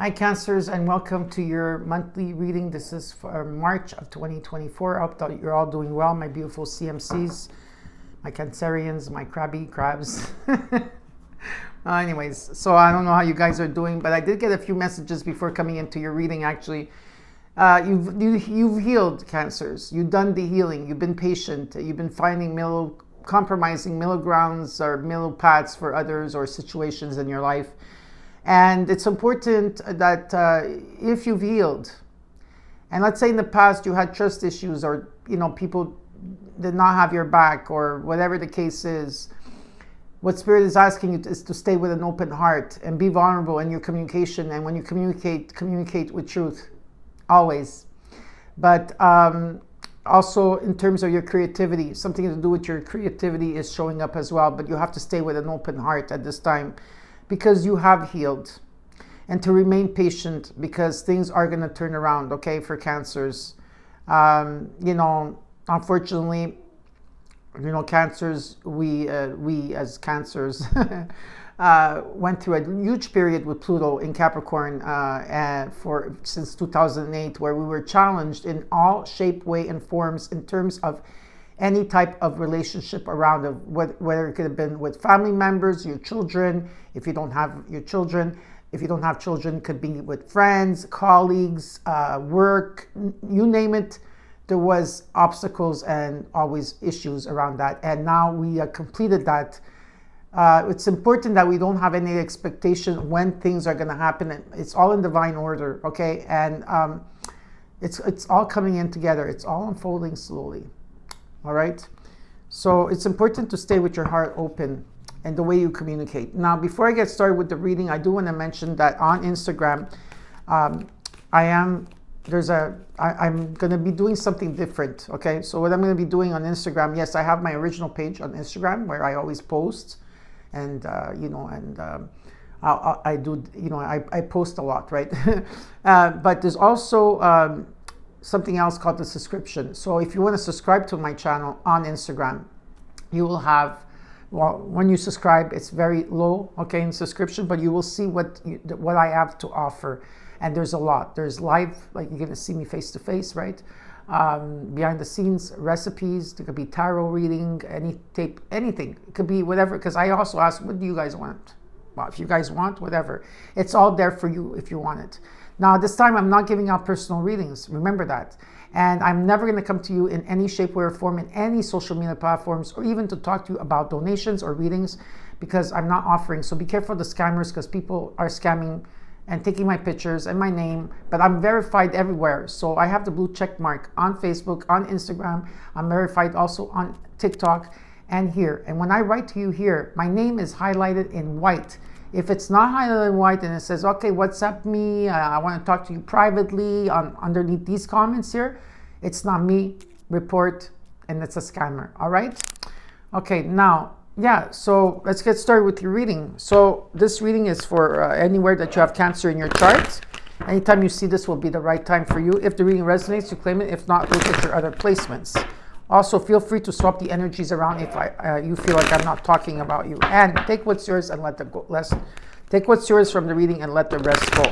Hi Cancers, and welcome to your monthly reading. This is for March of 2024. I hope that you're all doing well, my beautiful CMCs, my Cancerians, my crabs. Anyways, so I don't know how you guys are doing, but I did get a few messages before coming into your reading. Actually, you've healed, Cancers. You've done the healing. You've been patient. You've been finding compromising middle grounds or middle paths for others or situations in your life. And it's important that if you've healed, and let's say in the past you had trust issues, or people did not have your back, or whatever the case is, what Spirit is asking you is to stay with an open heart and be vulnerable in your communication. And when you communicate with truth, always. But also in terms of your creativity, something to do with your creativity is showing up as well. But you have to stay with an open heart at this time, because you have healed, and to remain patient, because things are going to turn around, okay, for Cancers. Unfortunately, Cancers, we as Cancers went through a huge period with Pluto in Capricorn since 2008, where we were challenged in all shape, way, and forms in terms of any type of relationship around it, whether it could have been with family members, your children, if you don't have your children. If you don't have children, it could be with friends, colleagues, work, you name it. There was obstacles and always issues around that. And now we completed that. It's important that we don't have any expectation when things are going to happen. It's all in divine order, okay? And it's all coming in together. It's all unfolding slowly. All right, so it's important to stay with your heart open and the way you communicate. Now, before I get started with the reading, I do want to mention that on Instagram, I'm going to be doing something different. Okay, so what I'm going to be doing on Instagram, yes, I have my original page on Instagram where I always post, and I post a lot, right? But there's also something else called the subscription. So if you want to subscribe to my channel on Instagram, you will have, when you subscribe, it's very low, okay, in subscription, but you will see what I have to offer. And there's a lot. There's live, like you're going to see me face to face, right? Behind the scenes, recipes. There could be tarot reading, anything. It could be whatever, because I also ask, what do you guys want? Well, if you guys want, whatever. It's all there for you if you want it. Now, this time, I'm not giving out personal readings. Remember that. And I'm never going to come to you in any shape, way, or form in any social media platforms, or even to talk to you about donations or readings, because I'm not offering. So be careful of the scammers, because people are scamming and taking my pictures and my name. But I'm verified everywhere. So I have the blue check mark on Facebook, on Instagram. I'm verified also on TikTok and here. And when I write to you here, my name is highlighted in white. If it's not highlighted in white and it says, okay, WhatsApp me, I want to talk to you privately underneath these comments here, it's not me, report, and it's a scammer, all right? Okay, now, yeah, so let's get started with your reading. So this reading is for anywhere that you have Cancer in your chart. Anytime you see this will be the right time for you. If the reading resonates, you claim it. If not, look at your other placements. Also, feel free to swap the energies around if you feel like I'm not talking about you. And take what's yours and let the take what's yours from the reading and let the rest go.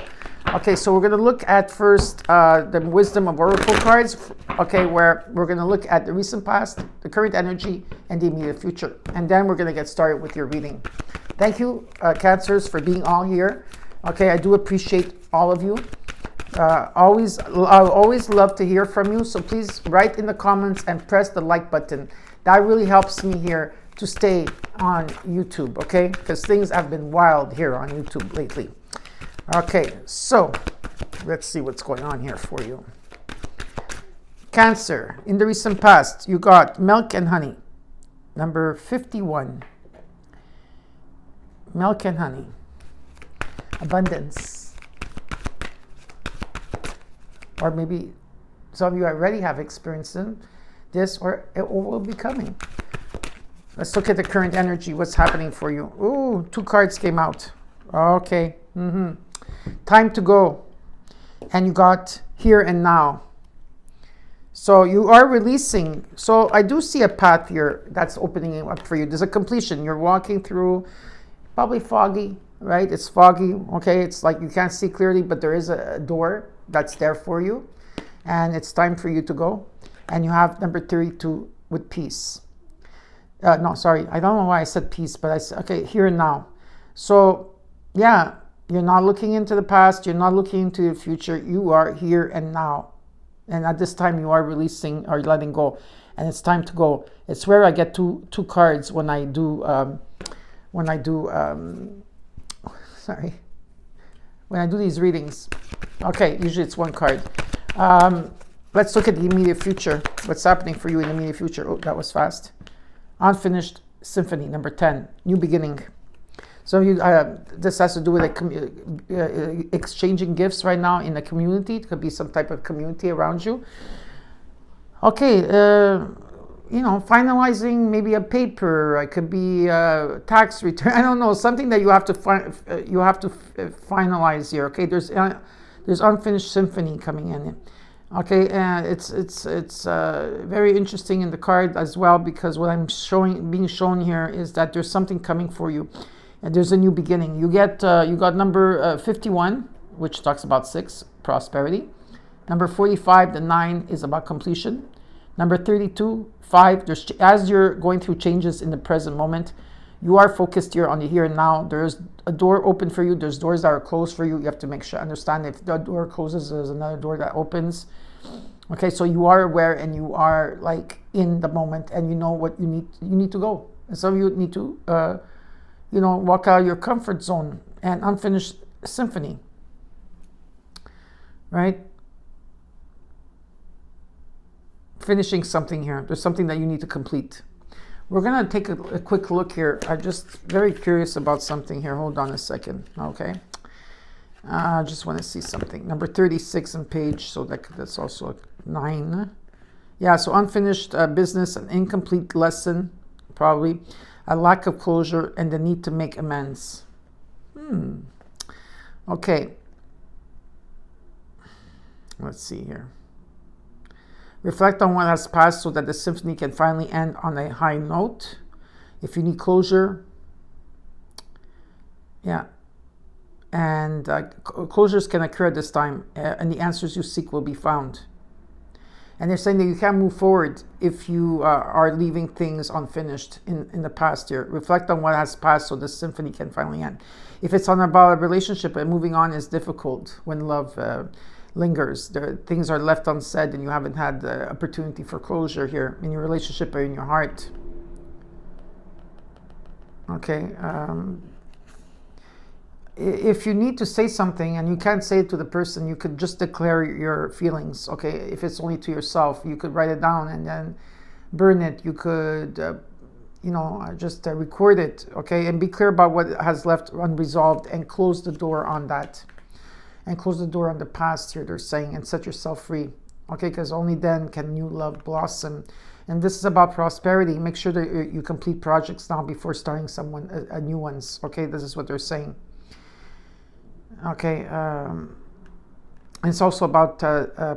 Okay, so we're going to look at first the Wisdom of Oracle cards. Okay, where we're going to look at the recent past, the current energy, and the immediate future. And then we're going to get started with your reading. Thank you, Cancers, for being all here. Okay, I do appreciate all of you. I always love to hear from you, so please write in the comments and press the like button. That really helps me here to stay on YouTube, okay? Because things have been wild here on YouTube lately. Okay, so let's see what's going on here for you. Cancer, in the recent past, you got milk and honey. Number 51. Milk and honey. Abundance. Or maybe some of you already have experienced this, or it will be coming. Let's look at the current energy. What's happening for you? Ooh, 2 cards came out. Okay. Time to go. And you got here and now. So you are releasing. So I do see a path here that's opening up for you. There's a completion. You're walking through, probably foggy, right? It's foggy, okay? It's like you can't see clearly, but there is a door that's there for you, and it's time for you to go. And you have number 32 with peace. No, sorry, I don't know why I said peace, but I said, okay, here and now. So, yeah, you're not looking into the past, you're not looking into the future, you are here and now. And at this time, you are releasing or letting go, and it's time to go. It's where I get two cards when I do, sorry, when I do these readings. Okay, usually it's one card. Let's look at the immediate future. What's happening for you in the immediate future? Oh, that was fast. Unfinished symphony, number 10, new beginning. So this has to do with exchanging gifts right now in the community. It could be some type of community around you. Okay, finalizing maybe a paper. It could be a tax return. I don't know, something that you have to finalize here. Okay, there's unfinished symphony coming in. Okay, it's very interesting in the card as well, because what I'm being shown here is that there's something coming for you. And there's a new beginning. You got number 51, which talks about 6, prosperity. Number 45, the 9 is about completion. Number 32, 5, as you're going through changes in the present moment, you are focused here on the here and now. There's a door open for you. There's doors that are closed for you. You have to understand if the door closes, there's another door that opens. Okay, so you are aware and you are like in the moment, and you know what you need to go. And some of you need to walk out of your comfort zone. And unfinished symphony, right? Finishing something here. There's something that you need to complete. We're going to take a quick look here. I'm just very curious about something here. Hold on a second. Okay. I just want to see something. Number 36 on page. So that's also 9. Yeah, so unfinished business, an incomplete lesson, probably. A lack of closure, and the need to make amends. Okay. Let's see here. Reflect on what has passed so that the symphony can finally end on a high note. If you need closure, yeah. And closures can occur at this time, and the answers you seek will be found. And they're saying that you can't move forward if you are leaving things unfinished in the past here. Reflect on what has passed so the symphony can finally end. If it's about a relationship, moving on is difficult when love lingers. Things are left unsaid and you haven't had the opportunity for closure here in your relationship or in your heart. Okay. If you need to say something and you can't say it to the person, you could just declare your feelings. Okay, if it's only to yourself, you could write it down and then burn it. You could, just record it. Okay, and be clear about what has left unresolved and close the door on that. And close the door on the past here, they're saying, and set yourself free. Okay, because only then can new love blossom. And this is about prosperity. Make sure that you complete projects now before starting new ones. Okay, this is what they're saying. Okay, it's also about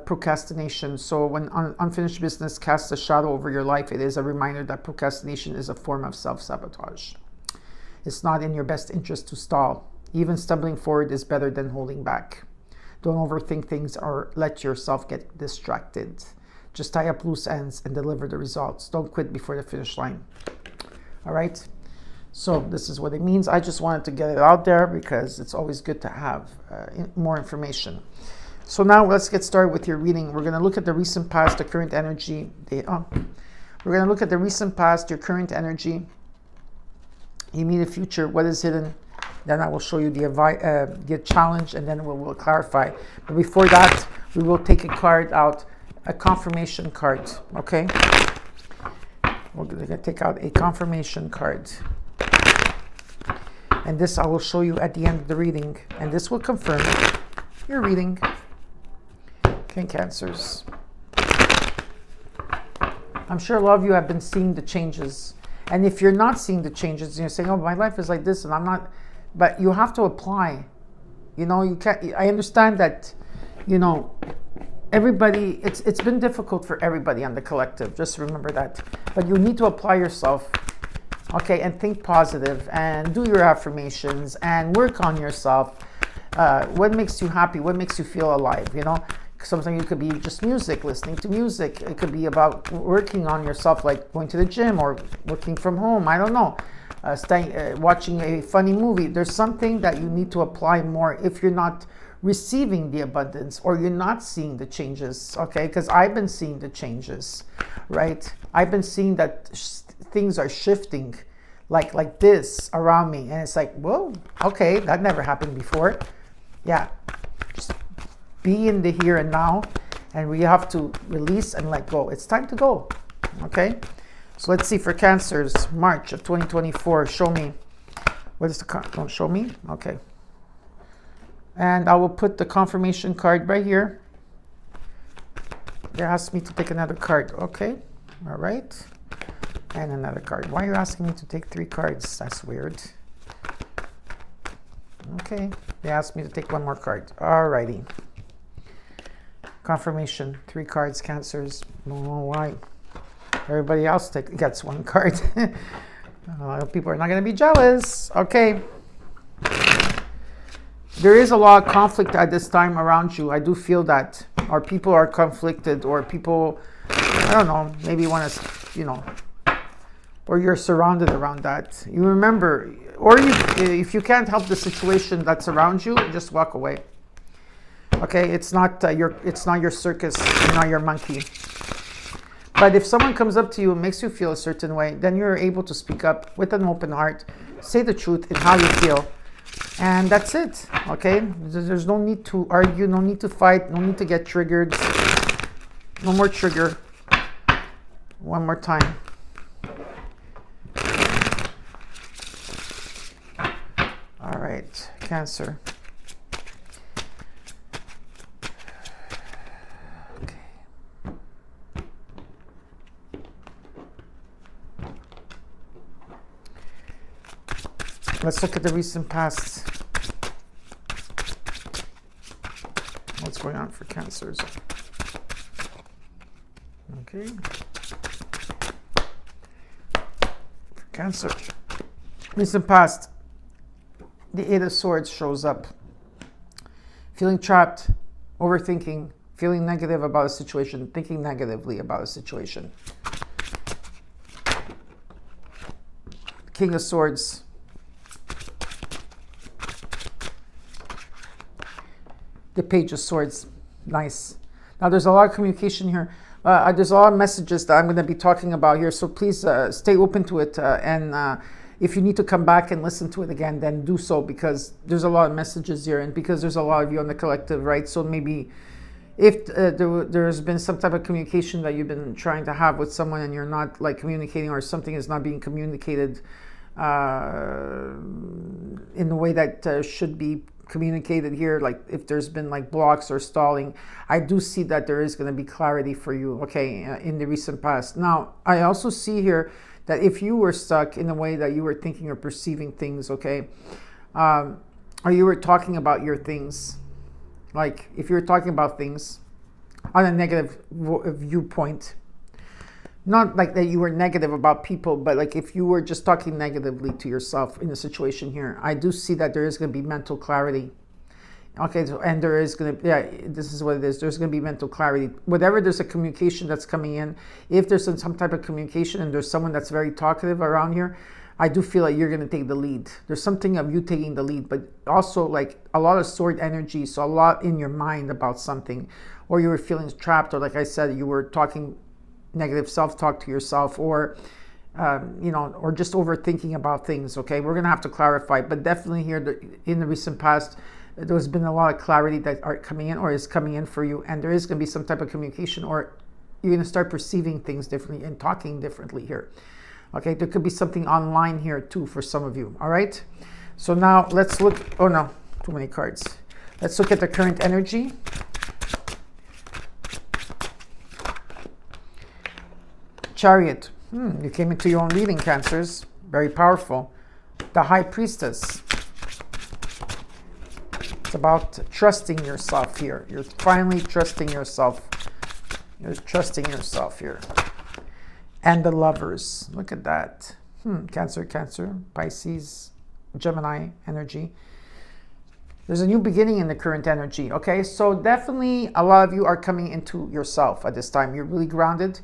procrastination. So when unfinished business casts a shadow over your life, it is a reminder that procrastination is a form of self-sabotage. It's not in your best interest to stall. Even stumbling forward is better than holding back. Don't overthink things or let yourself get distracted. Just tie up loose ends and deliver the results. Don't quit before the finish line. All right? So this is what it means. I just wanted to get it out there because it's always good to have more information. So now let's get started with your reading. We're going to look at the recent past, the current energy. We're going to look at the recent past, your current energy, immediate future, what is hidden. Then I will show you the challenge, and then we'll clarify. But before that, we will take a card out, a confirmation card. Okay? We're going to take out a confirmation card. And this I will show you at the end of the reading. And this will confirm your reading. Okay, Cancers. I'm sure a lot of you have been seeing the changes. And if you're not seeing the changes, you're saying, oh, my life is like this and I'm not. But you have to apply. You can't. I understand that, everybody, it's been difficult for everybody on the collective. Just remember that. But you need to apply yourself. okay, and think positive and do your affirmations and work on yourself. What makes you happy? What makes you feel alive? You know, sometimes it could be just music, listening to music. It could be about working on yourself, like going to the gym or working from home. I don't know. Watching a funny movie. There's something that you need to apply more if you're not receiving the abundance or you're not seeing the changes, okay? Because I've been seeing the changes, right? I've been seeing that things are shifting like this around me, and it's like, whoa, okay, that never happened before. Yeah, just be in the here and now, and we have to release and let go. It's time to go, okay? So let's see for Cancers, March of 2024. Show me. What is the don't show me? Okay. And I will put the confirmation card right here. They asked me to take another card. Okay. All right. And another card. Why are you asking me to take 3 cards? That's weird. Okay. They asked me to take 1 more card. All righty. Confirmation. 3 cards, Cancers. Oh, why? Everybody else gets 1 card. People are not going to be jealous. Okay. There is a lot of conflict at this time around you. I do feel that. Or people are conflicted, or people, I don't know, maybe want to, you know, or you're surrounded around that. You remember, or you, if you can't help the situation that's around you, just walk away. Okay, it's not your circus, you're not your monkey. But if someone comes up to you and makes you feel a certain way, then you're able to speak up with an open heart, say the truth in how you feel. And that's it, okay? There's no need to argue, no need to fight, no need to get triggered. No more trigger. 1 more time. All right, Cancer. Let's look at the recent past. What's going on for Cancers? Okay. For Cancer. Recent past. The 8 of Swords shows up. Feeling trapped, overthinking, feeling negative about a situation, thinking negatively about a situation. King of Swords. The Page of Swords. Nice. Now there's a lot of communication here. There's a lot of messages that I'm going to be talking about here, so please stay open to it, and if you need to come back and listen to it again, then do so, because there's a lot of messages here, and because there's a lot of you on the collective, right? So maybe if there's been some type of communication that you've been trying to have with someone and you're not like communicating, or something is not being communicated in the way that should be communicated here, like if there's been like blocks or stalling, I do see that there is going to be clarity for you, okay, in the recent past. Now, I also see here that if you were stuck in the way that you were thinking or perceiving things, okay, or you were talking about your things, like if you were talking about things on a negative viewpoint, not like that you were negative about people, but like if you were just talking negatively to yourself in a situation here, I do see that there is going to be mental clarity. Okay, so, and there is going to, yeah, this is what it is. There's going to be mental clarity. Whatever there's a communication that's coming in, if there's some type of communication and there's someone that's very talkative around here, I do feel like you're going to take the lead. There's something of you taking the lead, but also like a lot of sword energy, so a lot in your mind about something, or you were feeling trapped, or like I said, you were talking negative self-talk to yourself, or you know, or just overthinking about things. Okay, we're gonna have to clarify, but definitely here in the recent past, there's been a lot of clarity that are coming in or is coming in for you, and there is going to be some type of communication, or you're going to start perceiving things differently and talking differently here. Okay, there could be something online here too for some of you. All right, so now let's look. Oh no, too many cards. Let's look at the current energy. Chariot. You came into your own reading, Cancers. Very powerful. The High Priestess. It's about trusting yourself here. You're finally trusting yourself. You're trusting yourself here. And the Lovers. Look at that. Cancer, Pisces, Gemini energy. There's a new beginning in the current energy, okay? So definitely a lot of you are coming into yourself at this time. You're really grounded.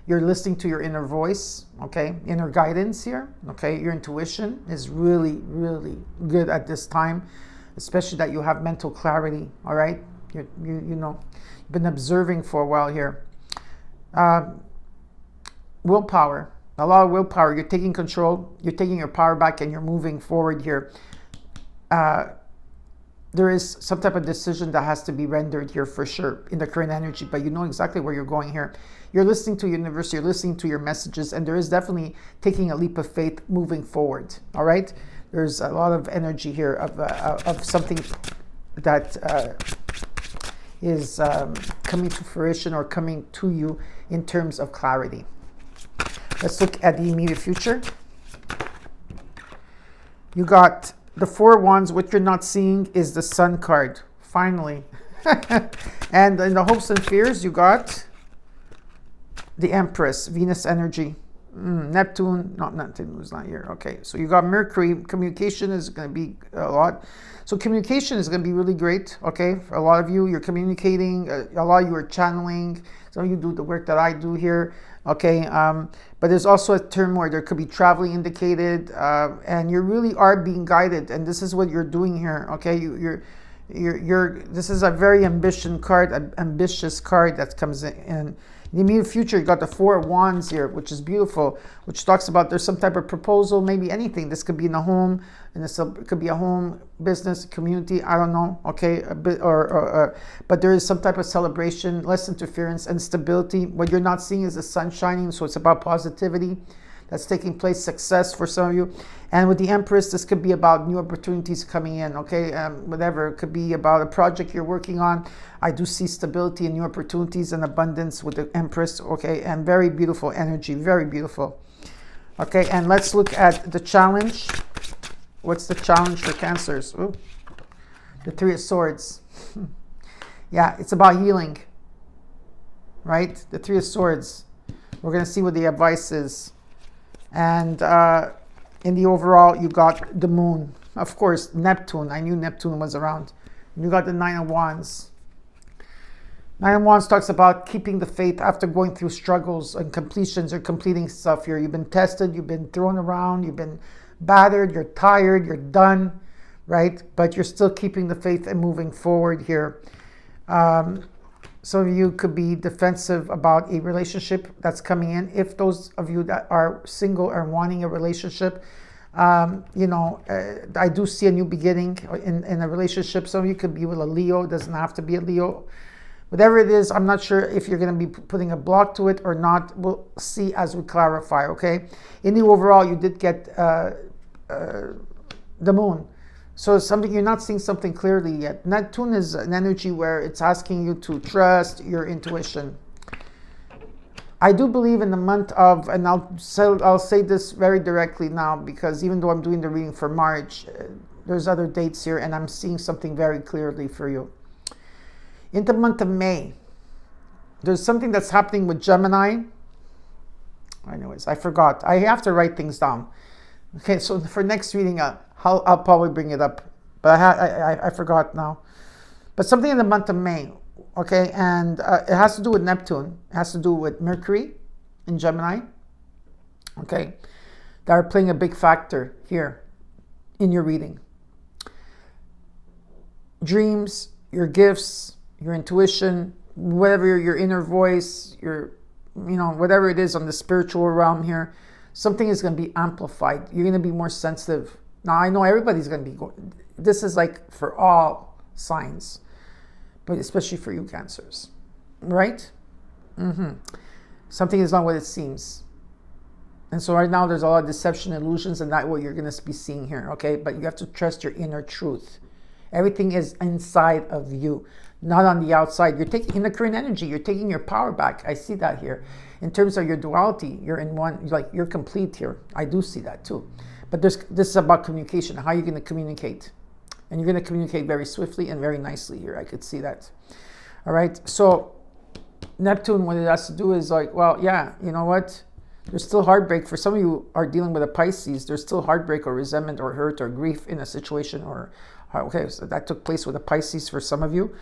You're listening to your inner voice, okay? Inner guidance here, okay? Your intuition is really, really good at this time, especially that you have mental clarity, all right? You know, you've been observing for a while here. Willpower, a lot of willpower. You're taking control. You're taking your power back and you're moving forward here. There is some type of decision that has to be rendered here for sure in the current energy, but you know exactly where you're going here. You're listening to your universe, you're listening to your messages, and there is definitely taking a leap of faith moving forward, all right? There's a lot of energy here of something that is coming to fruition or coming to you in terms of clarity. Let's look at the immediate future. You got the Four of Wands. What you're not seeing is the Sun card, finally. And in the hopes and fears, you got the Empress, Venus energy. Neptune was not here. Okay, so you got Mercury. Communication is going to be a lot. So communication is going to be really great, okay? For a lot of you, you're communicating. A lot of you are channeling. Some of you do the work that I do here, okay? But there's also a term where there could be traveling indicated, and you really are being guided, and this is what you're doing here, okay? This is a very ambitious card that comes in. In the immediate future, you got the Four of Wands here, which is beautiful, which talks about there's some type of proposal, maybe anything. This could be in a home, and this could be a home, business, community, I don't know, okay? A bit, but there is some type of celebration, less interference, and stability. What you're not seeing is the sun shining, so it's about positivity that's taking place, success for some of you. And with the Empress, this could be about new opportunities coming in, okay? Whatever, it could be about a project you're working on. I do see stability and new opportunities and abundance with the Empress, okay? And very beautiful energy, very beautiful. Okay, and let's look at the challenge. What's the challenge for Cancers? Ooh, the Three of Swords. Yeah, it's about healing, right? The Three of Swords. We're going to see what the advice is. And in the overall, you got the Moon. Of course, Neptune. I knew Neptune was around. You got the Nine of Wands. Nine of Wands talks about keeping the faith after going through struggles and completions or completing stuff here. You've been tested, you've been thrown around, you've been battered, you're tired, you're done, right? But you're still keeping the faith and moving forward here. Some of you could be defensive about a relationship that's coming in. If those of you that are single are wanting a relationship, you know, I do see a new beginning in a relationship. Some of you could be with a Leo. It doesn't have to be a Leo. Whatever it is, I'm not sure if you're going to be putting a block to it or not. We'll see as we clarify, okay? In the overall, you did get the Moon. So something you're not seeing something clearly yet. Neptune is an energy where it's asking you to trust your intuition. I do believe in the month of, and I'll say this very directly now, because even though I'm doing the reading for March, there's other dates here, and I'm seeing something very clearly for you. In the month of May, there's something that's happening with Gemini. Anyways, I forgot. I have to write things down. Okay, so for next reading, I'll probably bring it up, but I forgot now. But something in the month of May, okay, and it has to do with Neptune. It has to do with Mercury in Gemini, okay, that are playing a big factor here in your reading. Dreams, your gifts, your intuition, whatever your inner voice, whatever it is on the spiritual realm here, something is going to be amplified. You're going to be more sensitive. Now, I know everybody's going to be going. This is like for all signs, but especially for you Cancers, right? Something is not what it seems. And so right now there's a lot of deception, illusions, and that's what you're going to be seeing here, okay? But you have to trust your inner truth. Everything is inside of you, not on the outside. You're taking, in the current energy, you're taking your power back. I see that here. In terms of your duality, you're in one, like you're complete here. I do see that too. But this is about communication. How are you going to communicate? And you're going to communicate very swiftly and very nicely here. I could see that. All right. So Neptune, what it has to do is like, well, yeah, you know what? There's still heartbreak. For some of you are dealing with a Pisces, there's still heartbreak or resentment or hurt or grief in a situation, or okay, so that took place with a Pisces for some of you,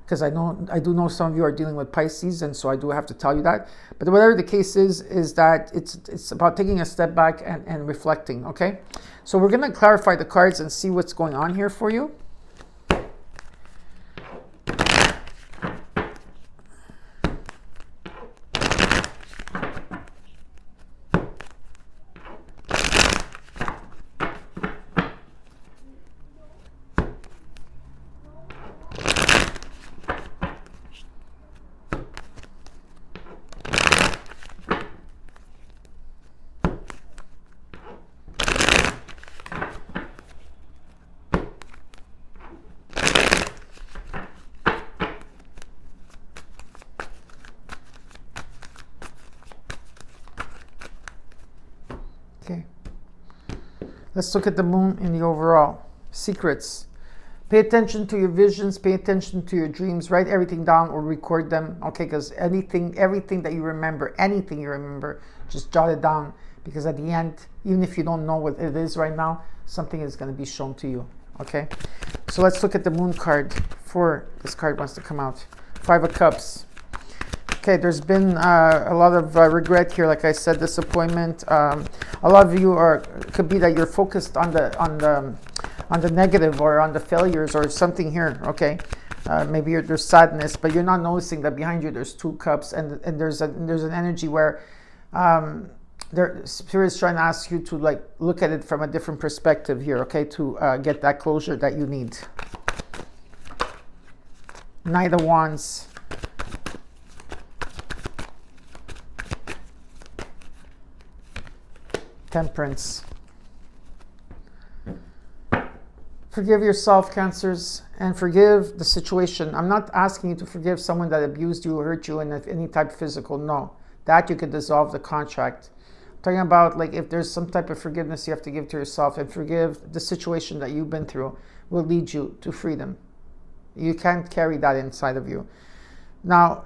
because I do know some of you are dealing with Pisces, and so I do have to tell you that. But whatever the case is that it's about taking a step back and reflecting, okay? So we're going to clarify the cards and see what's going on here for you. Okay, let's look at the moon in the overall. Secrets. Pay attention to your visions, pay attention to your dreams, write everything down or record them, okay? Because everything that you remember, just jot it down. Because at the end, even if you don't know what it is right now, something is going to be shown to you, okay? So let's look at the moon card for this card wants to come out. 5 of Cups. Okay, there's been a lot of regret here, like I said, disappointment. A lot of you could be that you're focused on the negative or on the failures or something here. Okay, maybe there's sadness, but you're not noticing that behind you there's 2 cups, and there's an energy where Spirit is trying to ask you to like look at it from a different perspective here. Okay, to get that closure that you need. Knight of Wands. Temperance. Forgive yourself, Cancers, and forgive the situation. I'm not asking you to forgive someone that abused you or hurt you in any type of physical. No, that you could dissolve the contract. I'm talking about like if there's some type of forgiveness you have to give to yourself, and forgive the situation that you've been through will lead you to freedom. You can't carry that inside of you. Now,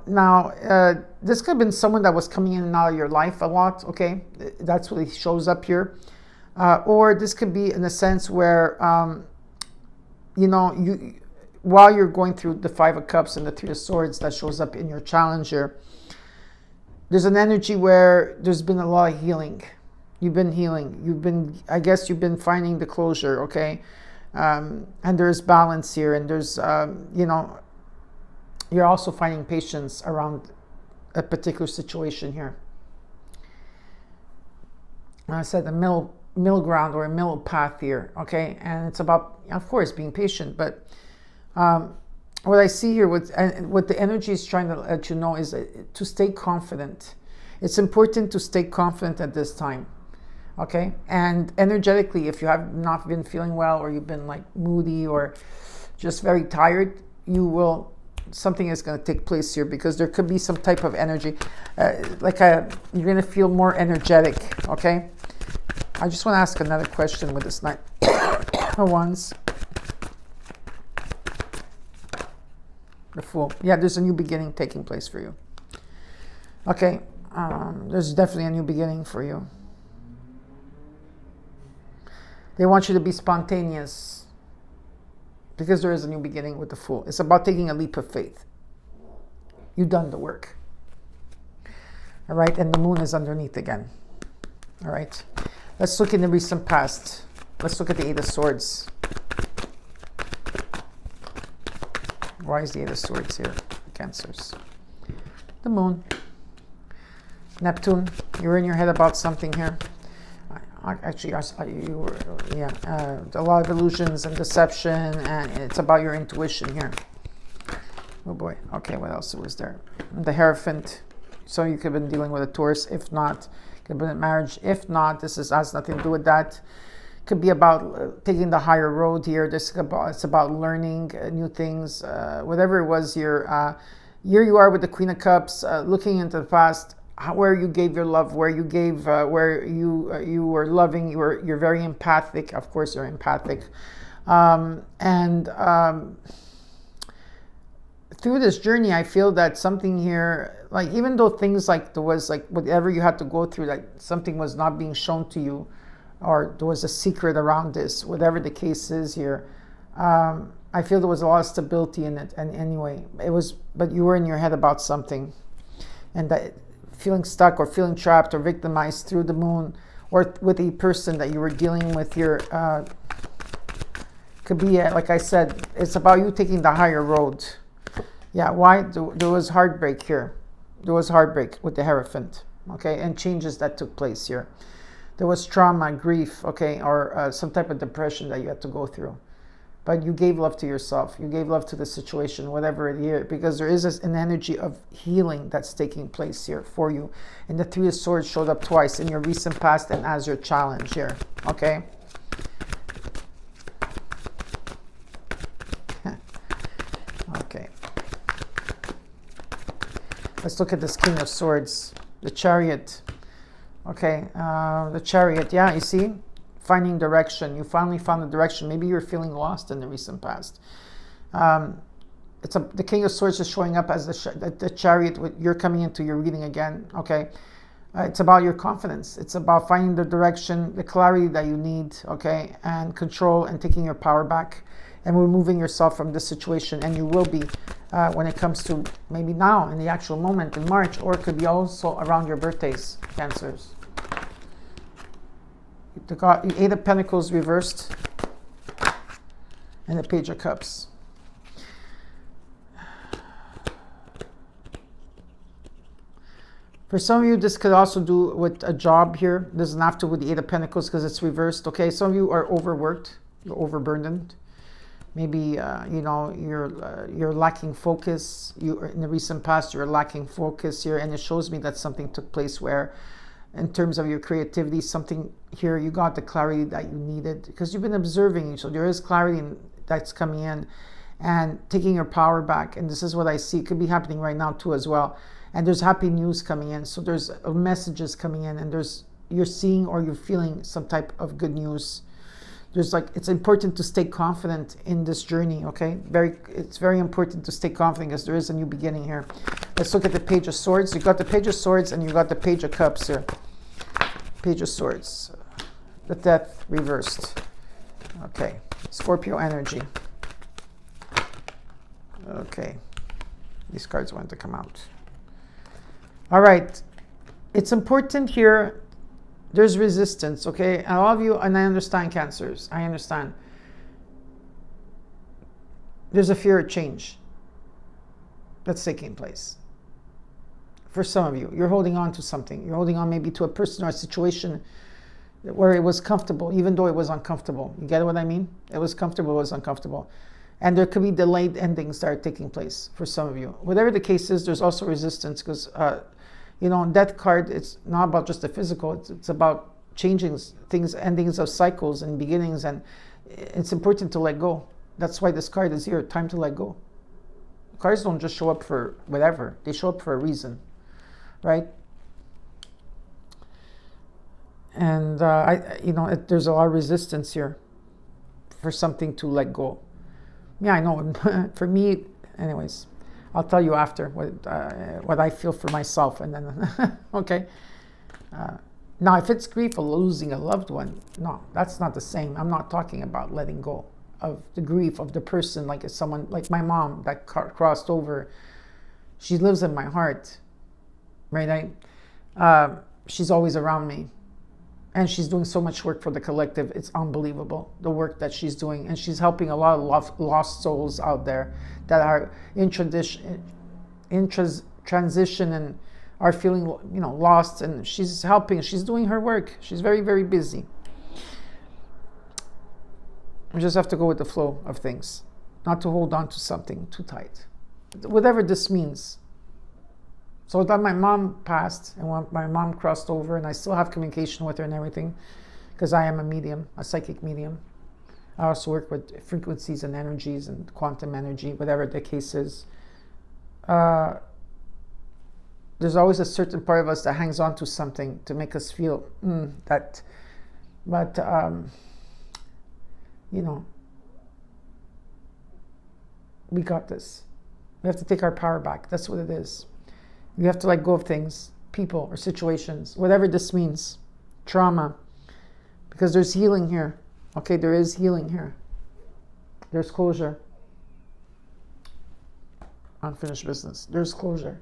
this could have been someone that was coming in and out of your life a lot, okay? That's what shows up here. Or this could be in a sense where, while you're going through the 5 of Cups and the 3 of Swords that shows up in your challenger, there's an energy where there's been a lot of healing. You've been healing. I guess you've been finding the closure, okay? And there's balance here, and there's, you're also finding patience around a particular situation here. I said the middle ground or a middle path here, okay? And it's about, of course, being patient, but what I see here, what the energy is trying to let you know is to stay confident. It's important to stay confident at this time, okay? And energetically, if you have not been feeling well, or you've been like moody or just very tired, something is going to take place here, because there could be some type of energy, you're going to feel more energetic, okay? I just want to ask another question with this Knight of Wands. The Fool. Yeah, there's a new beginning taking place for you. Okay, there's definitely a new beginning for you. They want you to be spontaneous, because there is a new beginning with the Fool. It's about taking a leap of faith. You've done the work. All right, and the Moon is underneath again. All right, let's look in the recent past. Let's look at the 8 of Swords. Why is the 8 of Swords here, Cancers? The Moon. Neptune, you're in your head about something here. Actually, a lot of illusions and deception, and it's about your intuition here. Oh boy. Okay, what else was there? The Hierophant. So you could have been dealing with a Taurus. If not, could have been a marriage. If not, this has nothing to do with that. Could be about taking the higher road here. It's about learning new things. Whatever it was here you are with the Queen of Cups, looking into the past. Where you gave your love, where you gave, where you were loving, you're very empathic. Of course, you're empathic, through this journey, I feel that something here, like even though things like there was like whatever you had to go through, like something was not being shown to you, or there was a secret around this, whatever the case is here, I feel there was a lot of stability in it. And anyway, it was, but you were in your head about something, and that feeling stuck or feeling trapped or victimized through the moon, or with a person that you were dealing with here, could be, like I said, it's about you taking the higher road. Yeah, why? There was heartbreak here. There was heartbreak with the Hierophant, okay, and changes that took place here. There was trauma, grief, okay, or some type of depression that you had to go through. But you gave love to yourself. You gave love to the situation, whatever it is, because there is an energy of healing that's taking place here for you. And the Three of Swords showed up twice in your recent past and as your challenge here, okay? Okay. Let's look at this King of Swords, the Chariot. Okay, the Chariot, yeah, you see? Finding direction. You finally found the direction. Maybe you're feeling lost in the recent past. The King of Swords is showing up as the Chariot. You're coming into your reading again, okay? It's about your confidence. It's about finding the direction, the clarity that you need, okay? And control and taking your power back and removing yourself from this situation. And you will be when it comes to maybe now in the actual moment in March, or it could be also around your birthdays, Cancers. The Eight of Pentacles reversed and the Page of Cups. For some of you, this could also do with a job here. It doesn't have to with the Eight of Pentacles because it's reversed. Okay, some of you are overworked, you're overburdened. Maybe you know, you're lacking focus. You in the recent past you're lacking focus here, and it shows me that something took place where, in terms of your creativity, something here you got the clarity that you needed because you've been observing. So there is clarity that's coming in, and taking your power back. And this is what I see. It could be happening right now too as well. And there's happy news coming in. So there's messages coming in, and you're seeing or you're feeling some type of good news. There's like, it's important to stay confident in this journey, okay? It's very important to stay confident because there is a new beginning here. Let's look at the Page of Swords. You got the Page of Swords and you got the Page of Cups here. Page of Swords. The Death reversed. Okay. Scorpio energy. Okay. These cards want to come out. All right. It's important here. There's resistance, okay? And all of you, and I understand, Cancers. I understand. There's a fear of change that's taking place. For some of you, you're holding on to something. You're holding on maybe to a person or a situation where it was comfortable, even though it was uncomfortable. You get what I mean? It was comfortable, it was uncomfortable. And there could be delayed endings that are taking place for some of you. Whatever the case is, there's also resistance because you know, Death card, it's not about just the physical, it's about changing things, endings of cycles and beginnings, and it's important to let go. That's why this card is here, time to let go. Cards don't just show up for whatever, they show up for a reason, right? And you know, there's a lot of resistance here for something to let go. Yeah, I know, for me, anyways. I'll tell you after what I feel for myself, and then okay. Now, if it's grief of losing a loved one, no, that's not the same. I'm not talking about letting go of the grief of the person, like someone like my mom that crossed over. She lives in my heart, right? She's always around me, and she's doing so much work for the collective. It's unbelievable, the work that she's doing, and she's helping a lot of lost souls out there that are in transition and are feeling, you know, lost, and she's helping. She's doing her work. She's very, very busy. We just have to go with the flow of things, not to hold on to something too tight, whatever this means. So that my mom passed, and when my mom crossed over, and I still have communication with her and everything, because I am a medium, a psychic medium. I also work with frequencies and energies and quantum energy, whatever the case is. There's always a certain part of us that hangs on to something to make us feel that, but you know, we got this. We have to take our power back. That's what it is. We have to let go of things, people or situations, whatever this means. Trauma. Because there's healing here. Okay, there is healing here. There's closure. Unfinished business. There's closure.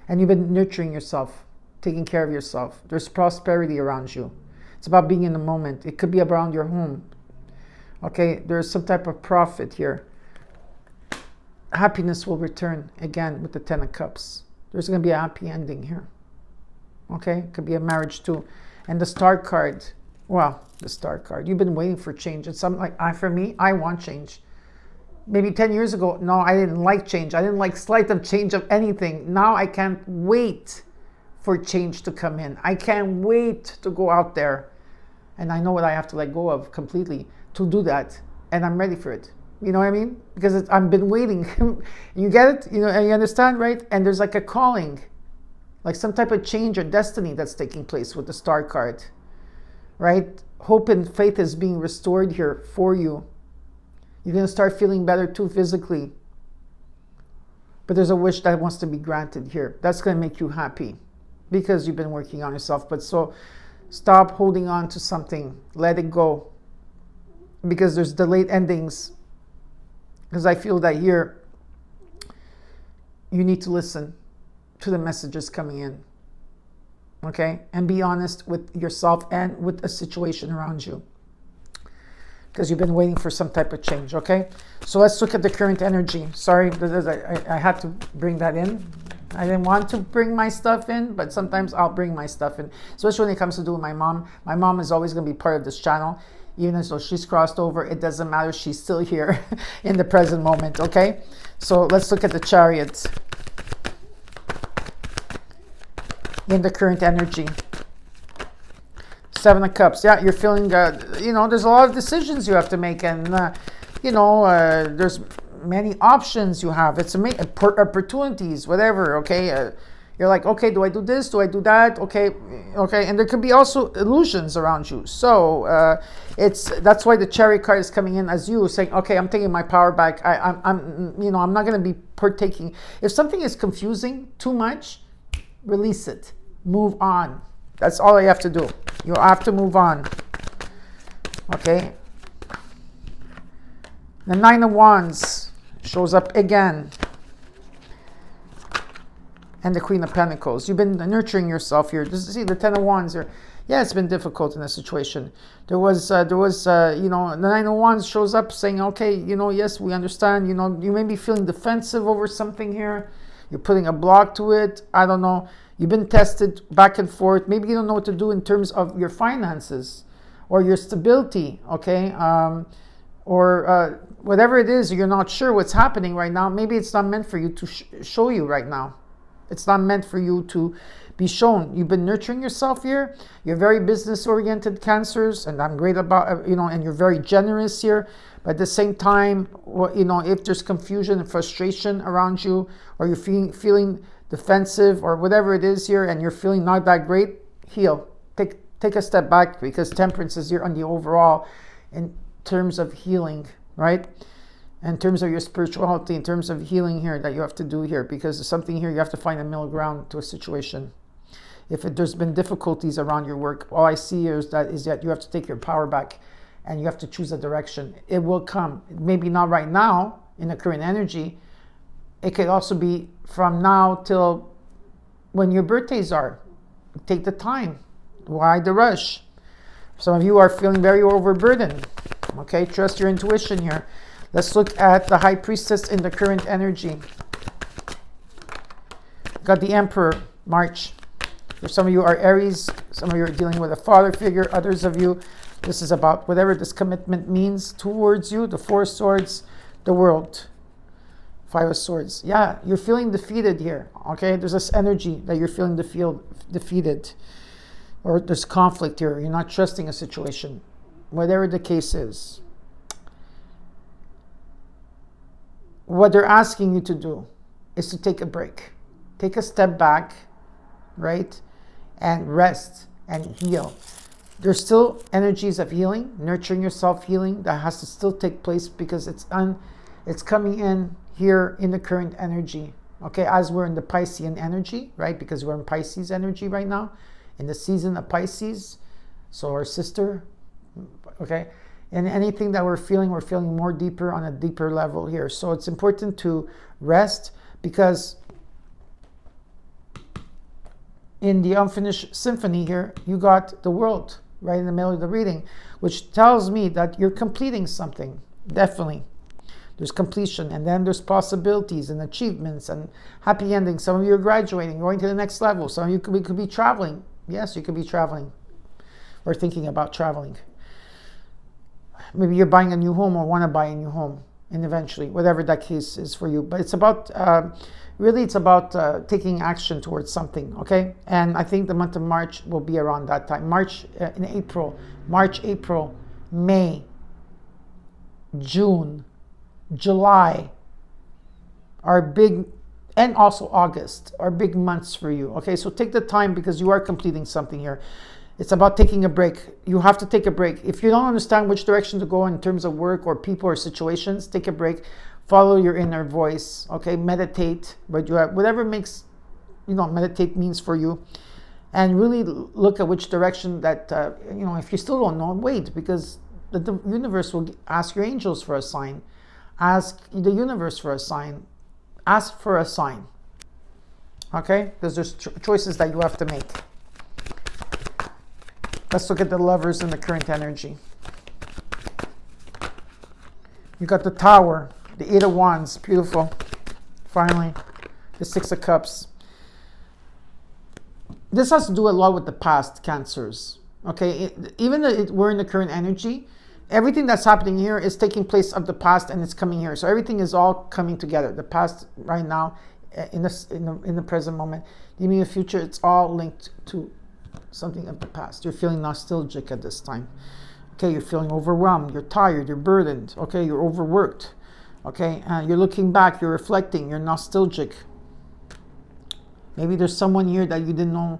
And you've been nurturing yourself, taking care of yourself. There's prosperity around you. It's about being in the moment. It could be around your home. Okay, there's some type of profit here. Happiness will return again with the 10 of Cups. There's going to be a happy ending here. Okay, it could be a marriage too. And the Star card, well, the Star card, you've been waiting for change. It's something like, for me, I want change. Maybe 10 years ago, no, I didn't like change. I didn't like slight of change of anything. Now I can't wait for change to come in. I can't wait to go out there. And I know what I have to let go of completely to do that. And I'm ready for it. You know what I mean? Because I've been waiting. You get it? You know, and you understand, right? And there's like a calling, like some type of change or destiny that's taking place with the Star card, right? Hope and faith is being restored here for you. You're going to start feeling better too physically. But there's a wish that wants to be granted here. That's going to make you happy because you've been working on yourself. But so stop holding on to something. Let it go. Because there's delayed endings. Because I feel that here, you need to listen to the messages coming in. Okay? And be honest with yourself and with a situation around you. Because you've been waiting for some type of change. Okay? So let's look at the current energy. Sorry, I had to bring that in. I didn't want to bring my stuff in, but sometimes I'll bring my stuff in. Especially when it comes to do with my mom. My mom is always going to be part of this channel. Even as though she's crossed over, it doesn't matter. She's still here in the present moment, okay? So let's look at the Chariot in the current energy. 7 of Cups. Yeah, you're feeling, there's a lot of decisions you have to make. And, there's many options you have. It's opportunities, whatever, okay? You're like, okay, do I do this? Do I do that? Okay. And there could be also illusions around you. So that's why the Chariot card is coming in as you saying, okay, I'm taking my power back. I'm not going to be partaking. If something is confusing too much, release it. Move on. That's all you have to do. You have to move on. Okay. The 9 of Wands shows up again. And the Queen of Pentacles. You've been nurturing yourself here. See the 10 of Wands here. Yeah, it's been difficult in this situation. There was, the 9 of Wands shows up saying, okay, yes, we understand. You may be feeling defensive over something here. You're putting a block to it. I don't know. You've been tested back and forth. Maybe you don't know what to do in terms of your finances or your stability, okay? Or whatever it is, you're not sure what's happening right now. Maybe it's not meant for you to show you right now. It's not meant for you to be shown. You've been nurturing yourself here. You're very business-oriented Cancers, and I'm great about, and you're very generous here. But at the same time, if there's confusion and frustration around you, or you're feeling defensive, or whatever it is here, and you're feeling not that great, heal. Take a step back, because Temperance is here on the overall in terms of healing, right? In terms of your spirituality, in terms of healing here that you have to do here, because there's something here you have to find a middle ground to a situation. If there's been difficulties around your work, all I see here is that you have to take your power back and you have to choose a direction. It will come. Maybe not right now in the current energy. It could also be from now till when your birthdays are. Take the time. Why the rush? Some of you are feeling very overburdened. Okay, trust your intuition here. Let's look at the High Priestess in the current energy. Got the Emperor, March. Some of you are Aries. Some of you are dealing with a father figure. Others of you, this is about whatever this commitment means towards you. The 4 of Swords, the World. 5 of Swords. Yeah, you're feeling defeated here. Okay, there's this energy that you're feeling defeated. Or there's conflict here. You're not trusting a situation. Whatever the case is. What they're asking you to do is to take a break. Take a step back, right? And rest and heal. There's still energies of healing, nurturing yourself healing that has to still take place because it's coming in here in the current energy. Okay, as we're in the Piscean energy, right? Because we're in Pisces energy right now, in the season of Pisces. So our sister, okay? And anything that we're feeling more deeper on a deeper level here. So it's important to rest, because in the unfinished symphony here, you got the world right in the middle of the reading, which tells me that you're completing something, definitely. There's completion, and then there's possibilities and achievements and happy endings. Some of you are graduating, going to the next level. Some of you could be traveling. Yes, you could be traveling or thinking about traveling. Maybe you're buying a new home or want to buy a new home, and eventually, whatever that case is for you. But it's about, really, it's about taking action towards something, okay? And I think the month of March will be around that time. March, April, May, June, July are big, and also August are big months for you, okay? So take the time, because you are completing something here. It's about taking a break. You have to take a break. If you don't understand which direction to go in terms of work or people or situations, take a break. Follow your inner voice, okay? Meditate, but you have whatever makes, meditate means for you. And really look at which direction that, if you still don't know, wait, because the universe will ask your angels for a sign. Ask the universe for a sign. Ask for a sign, okay? Because there's choices that you have to make. Let's look at the Lovers in the current energy. You got the Tower, the Eight of Wands, beautiful. Finally, the Six of Cups. This has to do a lot with the past, Cancers. Okay, even though we're in the current energy, everything that's happening here is taking place of the past, and it's coming here. So everything is all coming together. The past, right now, in the present moment, the immediate future. It's all linked to something of the past. You're feeling nostalgic at this time. Okay, you're feeling overwhelmed. You're tired. You're burdened. Okay, you're overworked. Okay, you're looking back. You're reflecting. You're nostalgic. Maybe there's someone here that you didn't know,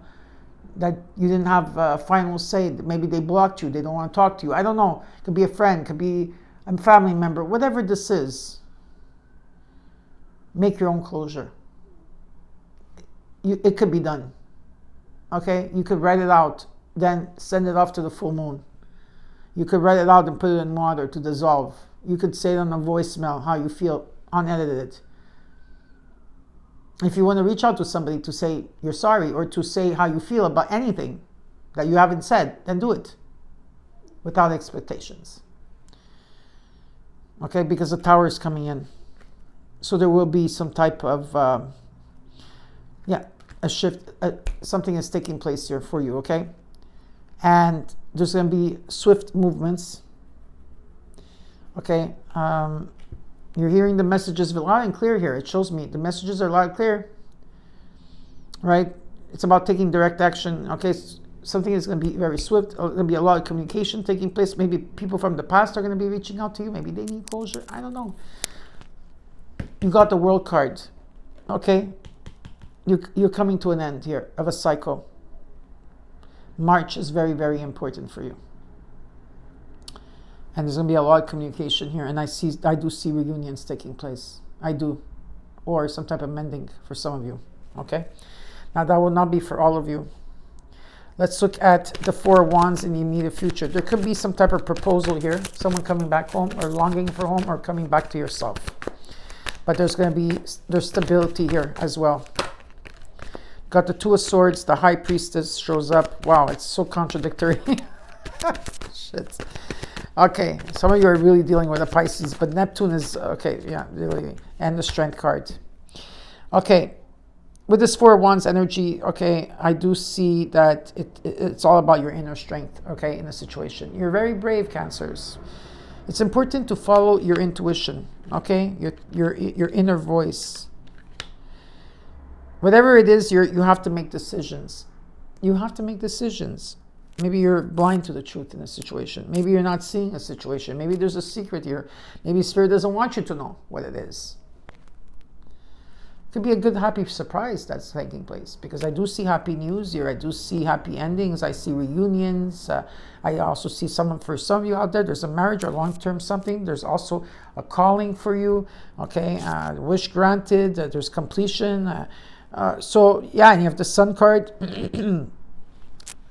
that you didn't have a final say. Maybe they blocked you. They don't want to talk to you. I don't know. It could be a friend. It could be a family member. Whatever this is, make your own closure. It could be done. Okay, you could write it out, then send it off to the full moon. You could write it out and put it in water to dissolve. You could say it on a voicemail, how you feel, unedited. If you want to reach out to somebody to say you're sorry, or to say how you feel about anything that you haven't said, then do it without expectations. Okay, because the Tower is coming in. So there will be some type of, a shift, something is taking place here for you, okay? And there's going to be swift movements, okay? You're hearing the messages loud and clear here. It shows me the messages are loud and clear, right? It's about taking direct action, okay? Something is going to be very swift. There's going to be a lot of communication taking place. Maybe people from the past are going to be reaching out to you. Maybe they need closure. I don't know. You got the World card, okay? You're coming to an end here of a cycle. March is very, very important for you. And there's going to be a lot of communication here. And I do see reunions taking place. I do. Or some type of mending for some of you. Okay? Now, that will not be for all of you. Let's look at the Four of Wands in the immediate future. There could be some type of proposal here. Someone coming back home, or longing for home, or coming back to yourself. But there's stability here as well. Got the Two of Swords. The High Priestess shows up. Wow, it's so contradictory. Shit. Okay, some of you are really dealing with a Pisces, but Neptune is, okay, yeah, really, and the Strength card. Okay, with this Four of Wands energy, okay, I do see that it's all about your inner strength, okay, in a situation. You're very brave, Cancers. It's important to follow your intuition, okay, your inner voice. Whatever it is, you have to make decisions. You have to make decisions. Maybe you're blind to the truth in a situation. Maybe you're not seeing a situation. Maybe there's a secret here. Maybe Spirit doesn't want you to know what it is. Could be a good, happy surprise that's taking place, because I do see happy news here. I do see happy endings. I see reunions. I also see someone, for some of you out there, there's a marriage or long-term something. There's also a calling for you, okay? Wish granted. There's completion. So, yeah, and you have the Sun card.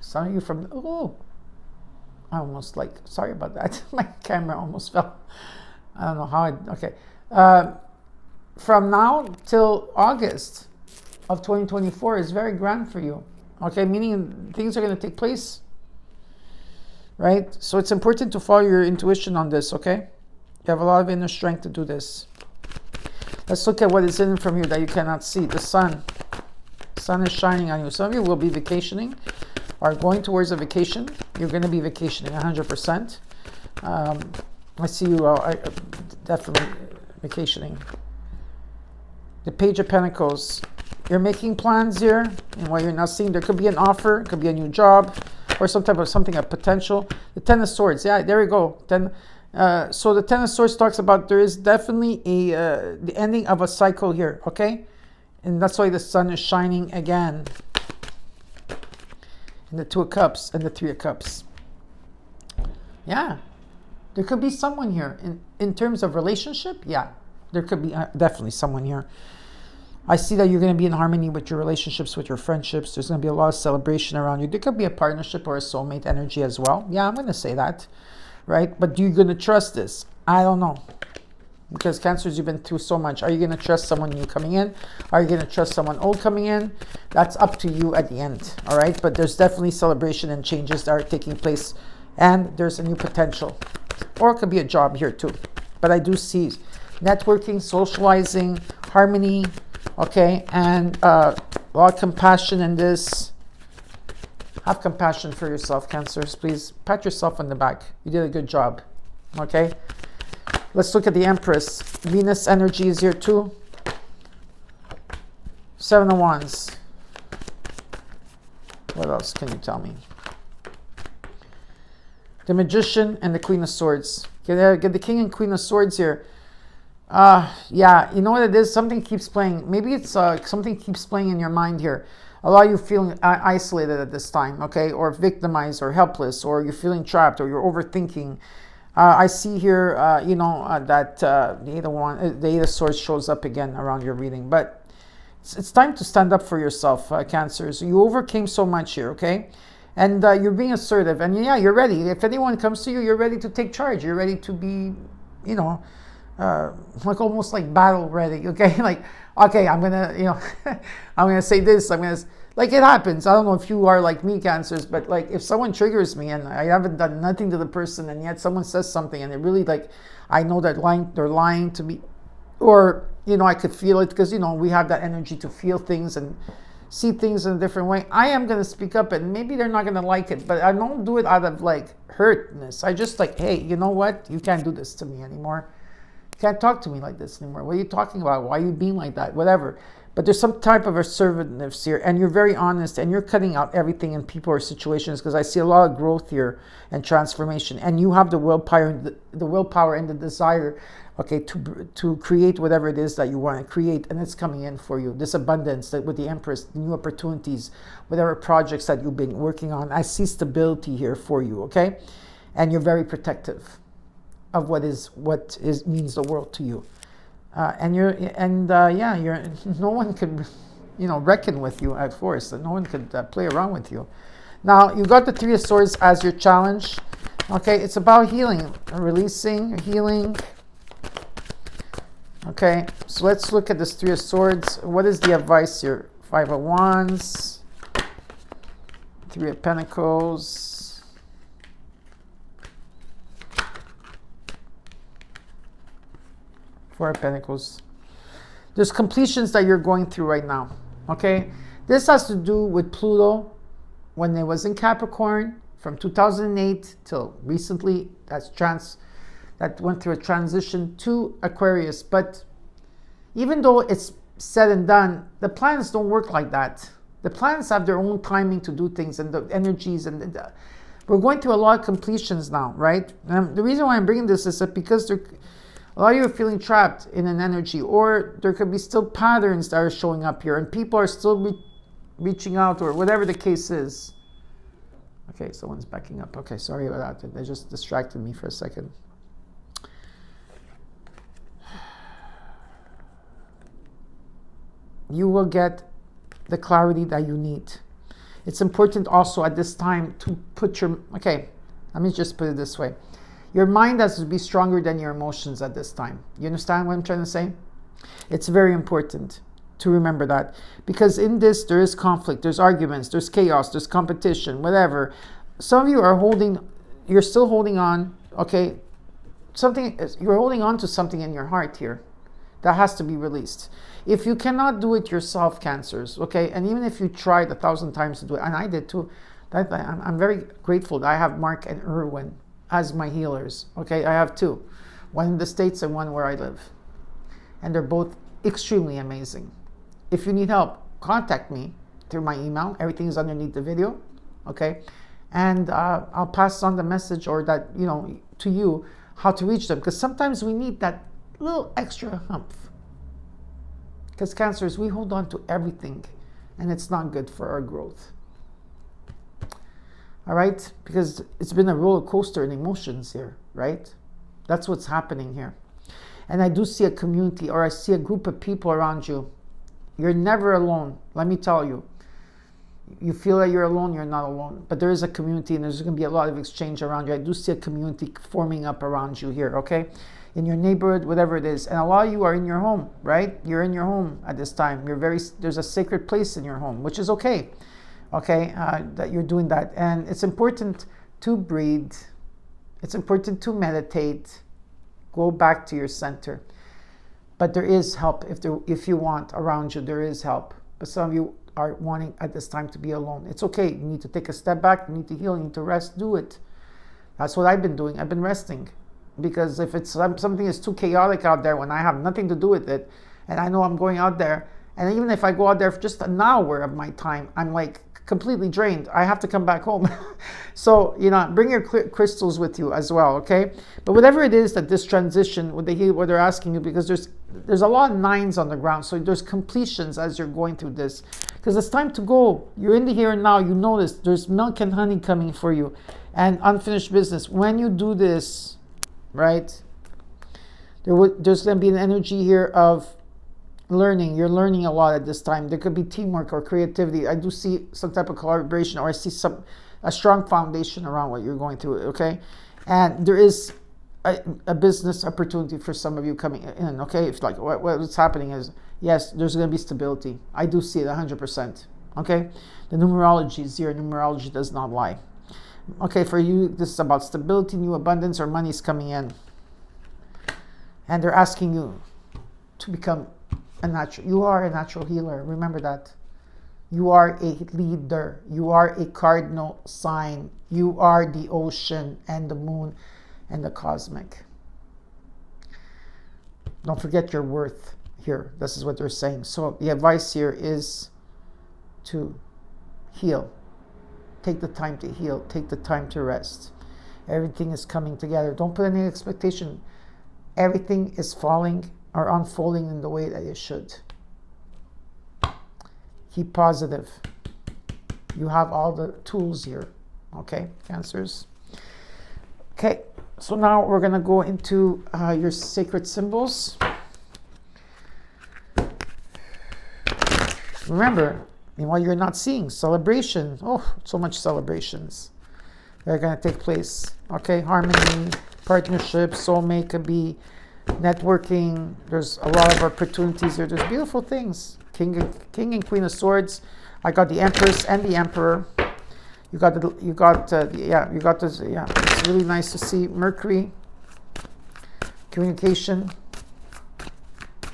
Some of you from, oh, I almost sorry about that. My camera almost fell. I don't know how okay. From now till August of 2024 is very grand for you, okay? Meaning things are going to take place, right? So it's important to follow your intuition on this, okay? You have a lot of inner strength to do this. Let's look at what is hidden from you that you cannot see. The sun. The sun is shining on you. Some of you will be vacationing, are going towards a vacation. You're going to be vacationing 100%. I see you definitely vacationing. The Page of Pentacles. You're making plans here, and what you're not seeing, there could be an offer, could be a new job, or some type of something of potential. The Ten of Swords. Yeah, there we go. So the Ten of Swords talks about there is definitely the ending of a cycle here, okay? And that's why the sun is shining again. And the Two of Cups and the Three of Cups. Yeah. There could be someone here. In terms of relationship, yeah. There could be definitely someone here. I see that you're going to be in harmony with your relationships, with your friendships. There's going to be a lot of celebration around you. There could be a partnership or a soulmate energy as well. Yeah, I'm going to say that, right? But are you going to trust this? I don't know. Because Cancers, you've been through so much. Are you going to trust someone new coming in? Are you going to trust someone old coming in? That's up to you at the end, all right? But there's definitely celebration and changes that are taking place. And there's a new potential. Or it could be a job here too. But I do see networking, socializing, harmony, okay? And a lot of compassion in this. Have compassion for yourself, Cancers. Please pat yourself on the back. You did a good job, okay? Let's look at the Empress. Venus energy is here too. Seven of Wands. What else can you tell me? The Magician and the Queen of Swords. Get the King and Queen of Swords here. Yeah, you know what it is? Something keeps playing. Maybe it's something keeps playing in your mind here. A lot of you feeling isolated at this time, okay? Or victimized or helpless, or you're feeling trapped, or you're overthinking. I see here, that the Eight of Swords shows up again around your reading. But it's time to stand up for yourself, Cancers. You overcame so much here, okay? And you're being assertive. And yeah, you're ready. If anyone comes to you, you're ready to take charge. You're ready to be, like almost like battle ready, okay? Like, okay, I'm going to, I'm going to say this. Like it happens. I don't know if you are like me, Cancers, but like if someone triggers me and I haven't done nothing to the person and yet someone says something and it really like, I know that they're lying to me, or, I could feel it because, we have that energy to feel things and see things in a different way. I am going to speak up, and maybe they're not going to like it, but I don't do it out of like hurtness. I just like, hey, you know what? You can't do this to me anymore. You can't talk to me like this anymore. What are you talking about? Why are you being like that? Whatever. But there's some type of assertiveness here, and you're very honest, and you're cutting out everything in people or situations, because I see a lot of growth here and transformation, and you have the willpower, and the desire, okay, to create whatever it is that you want to create, and it's coming in for you. This abundance that with the Empress, the new opportunities, whatever projects that you've been working on, I see stability here for you, okay, and you're very protective of what means the world to you. You're no one could, reckon with you at force. No one could play around with you. Now, you got the Three of Swords as your challenge. Okay, it's about healing, releasing, healing. Okay, so let's look at this Three of Swords. What is the advice here? Five of Wands, Three of Pentacles. Four of Pentacles. There's completions that you're going through right now, okay? This has to do with Pluto when it was in Capricorn from 2008 till recently. That went through a transition to Aquarius. But even though it's said and done, the planets don't work like that. The planets have their own timing to do things, and the energies, and we're going through a lot of completions now, right? And the reason why I'm bringing this is that because A lot of you are feeling trapped in an energy, or there could be still patterns that are showing up here, and people are still reaching out, or whatever the case is. Okay, someone's backing up. Okay, sorry about that. They just distracted me for a second. You will get the clarity that you need. It's important also at this time to put your, okay, let me just put it this way. Your mind has to be stronger than your emotions at this time. You understand what I'm trying to say? It's very important to remember that, because in this there is conflict, there's arguments, there's chaos, there's competition, whatever. Some of you are you're still holding on, okay? You're holding on to something in your heart here that has to be released. If you cannot do it yourself, Cancers, okay, and even if you tried 1,000 times to do it, and I did too, I'm very grateful that I have Mark and Erwin as my healers, okay? I have two, one in the States and one where I live, and they're both extremely amazing. If you need help, contact me through my email. Everything is underneath the video, okay? And I'll pass on the message, or that, to you, how to reach them, because sometimes we need that little extra hump. Because Cancers, we hold on to everything, and it's not good for our growth. All right? Because it's been a roller coaster in emotions here, right? That's what's happening here. And I do see a community, or I see a group of people around you. You're never alone, let me tell you. You feel that you're alone, you're not alone. But there is a community, and there's going to be a lot of exchange around you. I do see a community forming up around you here, okay? In your neighborhood, whatever it is. And a lot of you are in your home, right? You're in your home at this time. There's a sacred place in your home, which is okay, that you're doing that. And it's important to breathe. It's important to meditate. Go back to your center. But there is help if you want around you. There is help. But some of you are wanting at this time to be alone. It's okay. You need to take a step back. You need to heal. You need to rest. Do it. That's what I've been doing. I've been resting. Because if it's something is too chaotic out there when I have nothing to do with it, and I know I'm going out there, and even if I go out there for just an hour of my time, I'm like completely drained. I have to come back home. So, bring your crystals with you as well, okay? But whatever it is that this transition, what they're asking you, because there's a lot of 9s on the ground, so there's completions as you're going through this. Because it's time to go. You're in the here and now. You notice there's milk and honey coming for you, and unfinished business. When you do this, right, there's going to be an energy here of learning. You're learning a lot at this time. There could be teamwork or creativity. I do see some type of collaboration, or I see a strong foundation around what you're going through, okay? And there is a business opportunity for some of you coming in, okay? If like what's happening is, yes, there's going to be stability. I do see it 100%, okay? The numerology is here. Numerology does not lie. Okay, for you, this is about stability, new abundance, or money's coming in. And they're asking you to become you are a natural healer. Remember that. You are a leader. You are a cardinal sign. You are the ocean and the moon and the cosmic. Don't forget your worth here. This is what they're saying. So the advice here is to heal. Take the time to heal. Take the time to rest. Everything is coming together. Don't put any expectation. Everything is falling or unfolding in the way that it should. Keep positive. You have all the tools here. Okay, Cancers? Okay, so now we're going to go into your sacred symbols. Remember, while you're not seeing celebration, so much celebrations that are going to take place. Okay, harmony, partnership, soulmate could be, networking. There's a lot of opportunities here. There's beautiful things. King and Queen of Swords. I got the Empress and the Emperor. It's really nice to see Mercury, communication,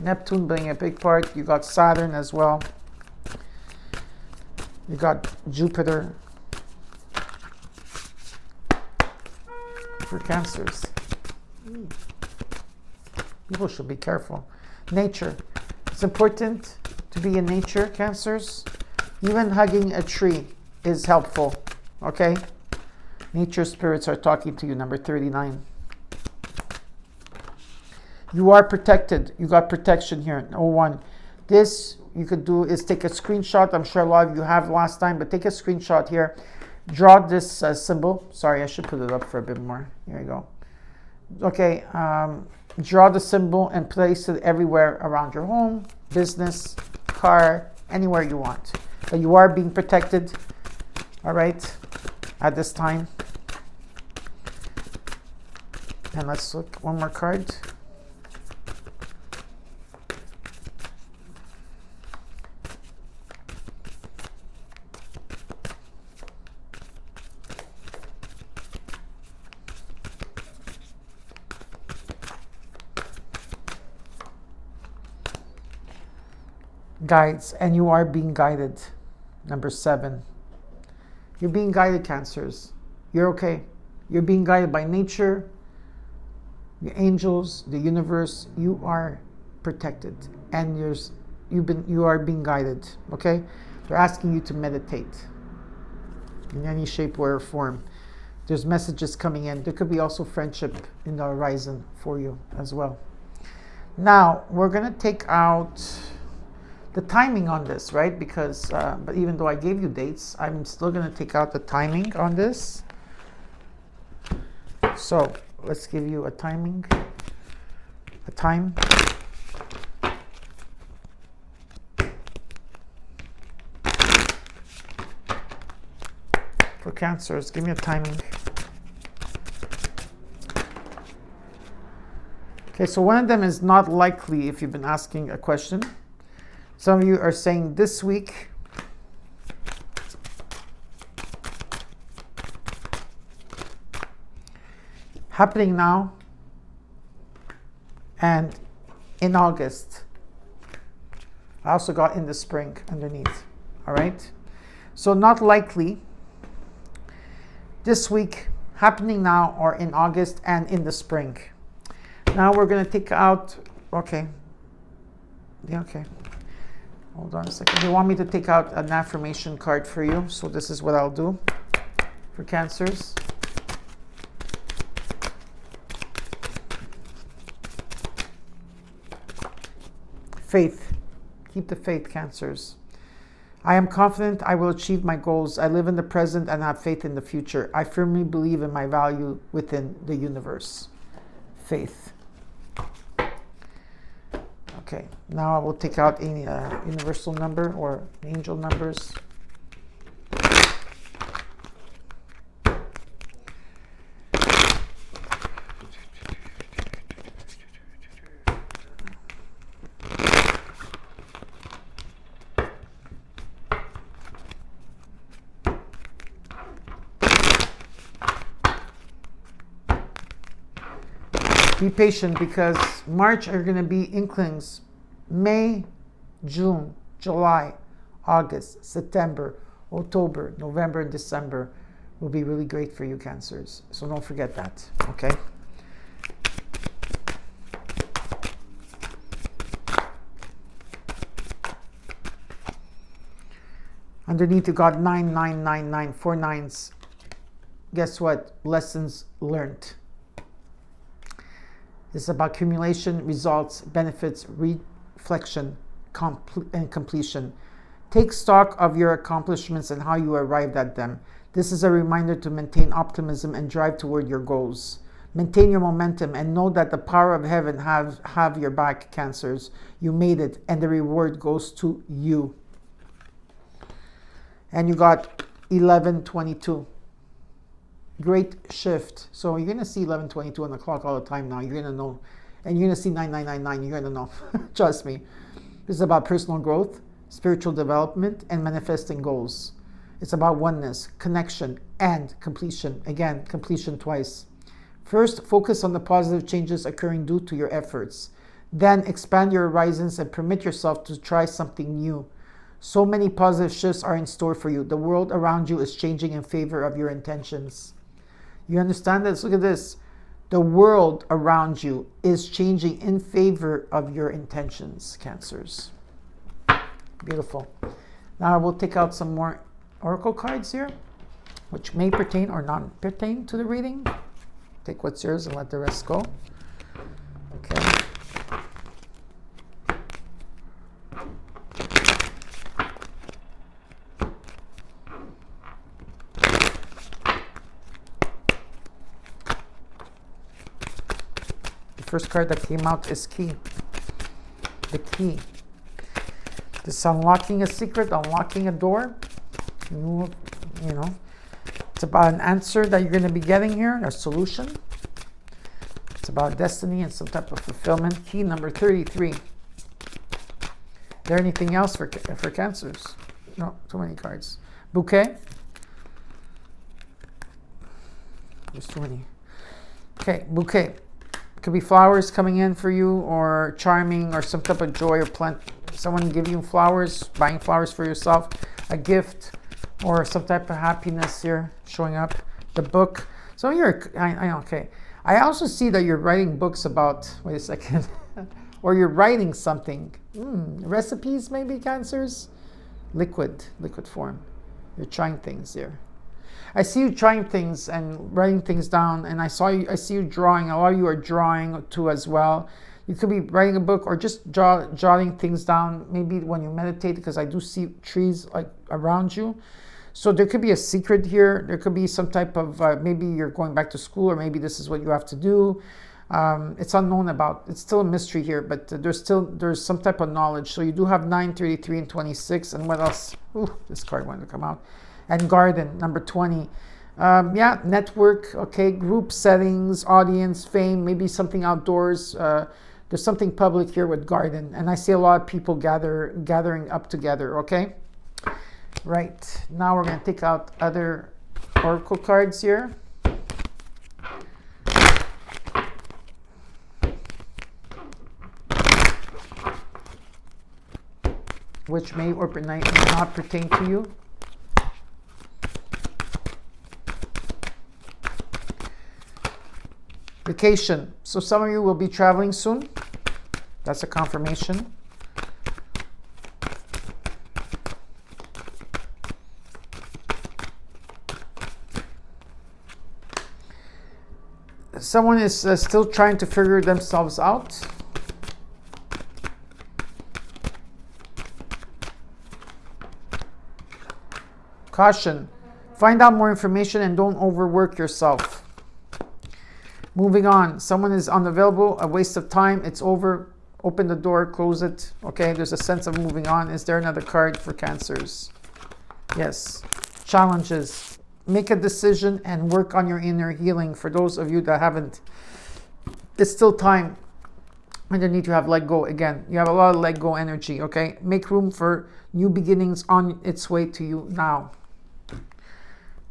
Neptune playing a big part. You got Saturn as well. You got Jupiter for Cancers. People should be careful. Nature. It's important to be in nature, Cancers. Even hugging a tree is helpful. Okay? Nature spirits are talking to you, number 39. You are protected. You got protection here. 01. This you could do is take a screenshot. I'm sure a lot of you have last time, but take a screenshot here. Draw this symbol. Sorry, I should put it up for a bit more. Here you go. Okay. Draw the symbol and place it everywhere around your home, business, car, anywhere you want. But you are being protected, all right, at this time. And let's look one more card. Guides, and you are being guided. Number 7. You're being guided, Cancers. You're okay. You're being guided by nature, your angels, the universe. You are protected, and you are being guided. Okay, they're asking you to meditate in any shape, way, or form. There's messages coming in. There could be also friendship in the horizon for you as well. Now we're gonna take out the timing on this, right? Because, but even though I gave you dates, I'm still going to take out the timing on this. So let's give you a timing, a time. For Cancers, give me a timing. Okay, so one of them is not likely if you've been asking a question. Some of you are saying this week. Happening now. And in August. I also got in the spring underneath. All right. So not likely. This week, happening now, or in August and in the spring. Now we're going to take out. Okay. Yeah, okay. Hold on a second. They want me to take out an affirmation card for you. So this is what I'll do for Cancers. Faith. Keep the faith, Cancers. I am confident I will achieve my goals. I live in the present and have faith in the future. I firmly believe in my value within the universe. Faith. Okay, now I will take out any universal number or angel numbers. Be patient, because March are going to be inklings. May, June, July, August, September, October, November, and December will be really great for you, Cancers. So don't forget that, okay? Underneath you got 9999, 4 nines. Guess what? Lessons learned. This is about accumulation, results, benefits, reflection, and completion. Take stock of your accomplishments and how you arrived at them. This is a reminder to maintain optimism and drive toward your goals. Maintain your momentum and know that the power of heaven have your back, Cancers. You made it, and the reward goes to you. And you got 1122. Great shift. So you're going to see 1122 on the clock all the time now. You're going to know. And you're going to see 9999. You're going to know. Trust me. This is about personal growth, spiritual development, and manifesting goals. It's about oneness, connection, and completion. Again, completion twice. First, focus on the positive changes occurring due to your efforts. Then expand your horizons and permit yourself to try something new. So many positive shifts are in store for you. The world around you is changing in favor of your intentions. You understand this? Look at this. The world around you is changing in favor of your intentions, Cancers. Beautiful. Now I will take out some more oracle cards here, which may pertain or not pertain to the reading. Take what's yours and let the rest go. Okay. first card that came out is key. The key. This unlocking a secret, unlocking a door. You know, it's about an answer that you're going to be getting here, a solution. It's about destiny and some type of fulfillment. Key number 33. Is there anything else for Cancers? No, too many cards. Bouquet. There's too many. Okay, bouquet. Could be flowers coming in for you, or charming, or some type of joy, or plant. Someone give you flowers, buying flowers for yourself, a gift, or some type of happiness here showing up. The book. So okay. I also see that you're writing books about, wait a second, or you're writing something. Recipes maybe, Cancers? Liquid form. You're trying things here. I see you trying things and writing things down, and I see you drawing. A lot of you are drawing too as well. You could be writing a book or just jotting things down, maybe when you meditate, because I do see trees like around you. So there could be a secret here. There could be some type of, maybe you're going back to school, or maybe this is what you have to do. It's unknown about, it's still a mystery here, but there's some type of knowledge. So you do have 9, 33, and 26. And what else? Ooh, this card wanted to come out. And garden, number 20. Yeah, network, okay, group settings, audience, fame, maybe something outdoors. There's something public here with garden. And I see a lot of people gathering up together, okay? Right, now we're going to take out other oracle cards here. Which may or may not pertain to you. Vacation. So some of you will be traveling soon. That's a confirmation. Someone is still trying to figure themselves out. Caution. Find out more information and don't overwork yourself. Moving on. Someone is unavailable, a waste of time. It's over. Open the door, close it. Okay, there's a sense of moving on. Is there another card for Cancers? Yes. Challenges. Make a decision and work on your inner healing. For those of you that haven't, it's still time. And you need to have let go again. You have a lot of let go energy, okay? Make room for new beginnings on its way to you now.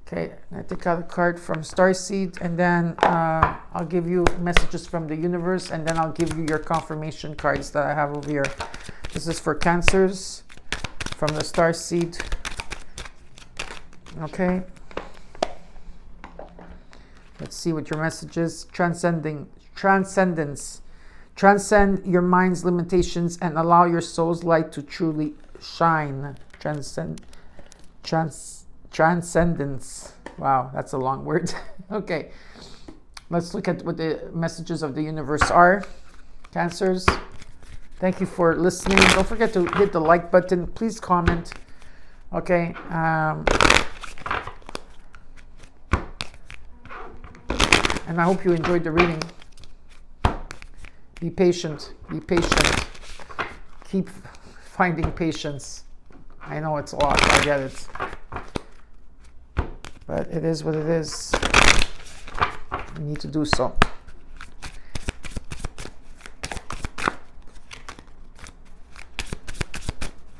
Okay, I take out a card from Starseed, and then I'll give you messages from the universe, and then I'll give you your confirmation cards that I have over here. This is for Cancers from the Starseed. Okay. Let's see what your message is. Transcendence. Transcend your mind's limitations and allow your soul's light to truly shine. Transcendence. Wow, that's a long word. Okay, let's look at what the messages of the universe are. Cancers, thank you for listening. Don't forget to hit the like button. Please comment. Okay. And I hope you enjoyed the reading. Be patient. Be patient. Keep finding patience. I know it's a lot. I get it. But it is what it is. You need to do so.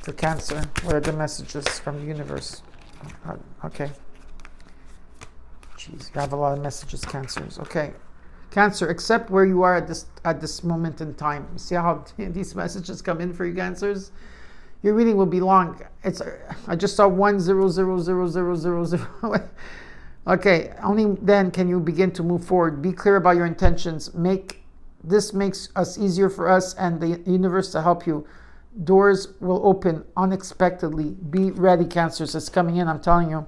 For Cancer, what are the messages from the universe? Okay. Jeez, you have a lot of messages, Cancers. Okay. Cancer, accept where you are at this moment in time. You see how these messages come in for you, Cancers? Your reading will be long. I just saw 1000000. Okay, only then can you begin to move forward. Be clear about your intentions. This makes us easier for us and the universe to help you. Doors will open unexpectedly. Be ready, Cancers. It's coming in, I'm telling you.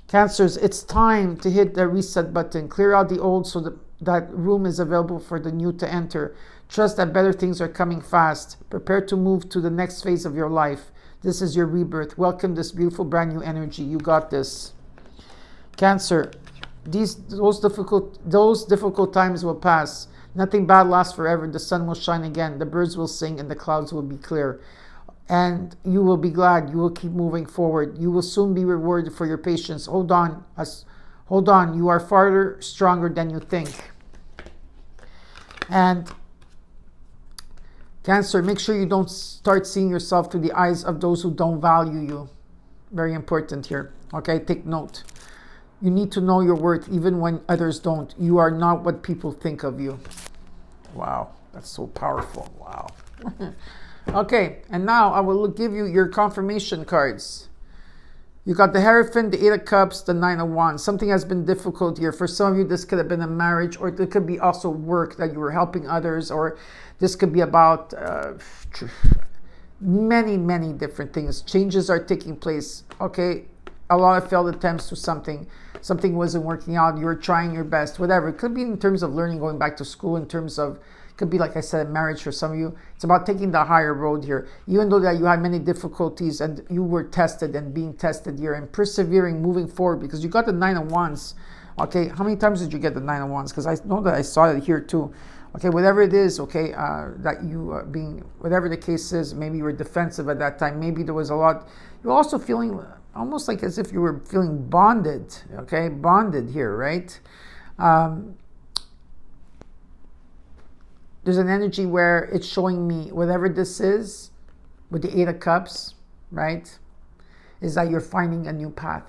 Cancers, it's time to hit the reset button. Clear out the old so that room is available for the new to enter. Trust that better things are coming fast. Prepare to move to the next phase of your life. This is your rebirth. Welcome this beautiful brand new energy. You got this. Cancer, those difficult times will pass. Nothing bad lasts forever. The sun will shine again. The birds will sing and the clouds will be clear. And you will be glad. You will keep moving forward. You will soon be rewarded for your patience. Hold on. Hold on. You are farther stronger than you think. And Cancer, make sure you don't start seeing yourself through the eyes of those who don't value you. Very important here. Okay, take note. You need to know your worth even when others don't. You are not what people think of you. Wow, that's so powerful. Wow. Okay, and now I will give you your confirmation cards. You got the Hierophant, the 8 of Cups, the 9 of Wands. Something has been difficult here. For some of you, this could have been a marriage, or it could be also work that you were helping others, or this could be about many different things. Changes are taking place, okay? A lot of failed attempts to something. Something wasn't working out. You're trying your best, whatever. It could be in terms of learning, going back to school, in terms of, could be, like I said, marriage for some of you. It's about taking the higher road here. Even though that you had many difficulties and you were tested and being tested here and persevering, moving forward, because you got the 9 of Wands. Okay, how many times did you get the 9 of Wands? Because I know that I saw it here too. Okay, whatever it is, okay, that you being, whatever the case is, maybe you were defensive at that time. Maybe there was a lot. You're also feeling almost like as if you were feeling bonded. Okay, bonded here, right? There's an energy where it's showing me whatever this is with the 8 of Cups, right? Is that you're finding a new path.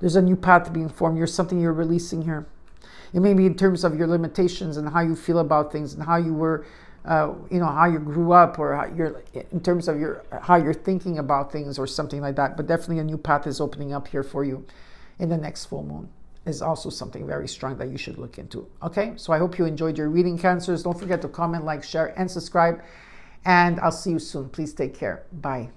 There's a new path being formed. There's something you're releasing here. It may be in terms of your limitations and how you feel about things and how you were, how you grew up, or how you're, in terms of how you're thinking about things or something like that. But definitely a new path is opening up here for you in the next full moon. Is also something very strong that you should look into. Okay, so I hope you enjoyed your reading, Cancers. Don't forget to comment, like, share, and subscribe. And I'll see you soon. Please take care. Bye.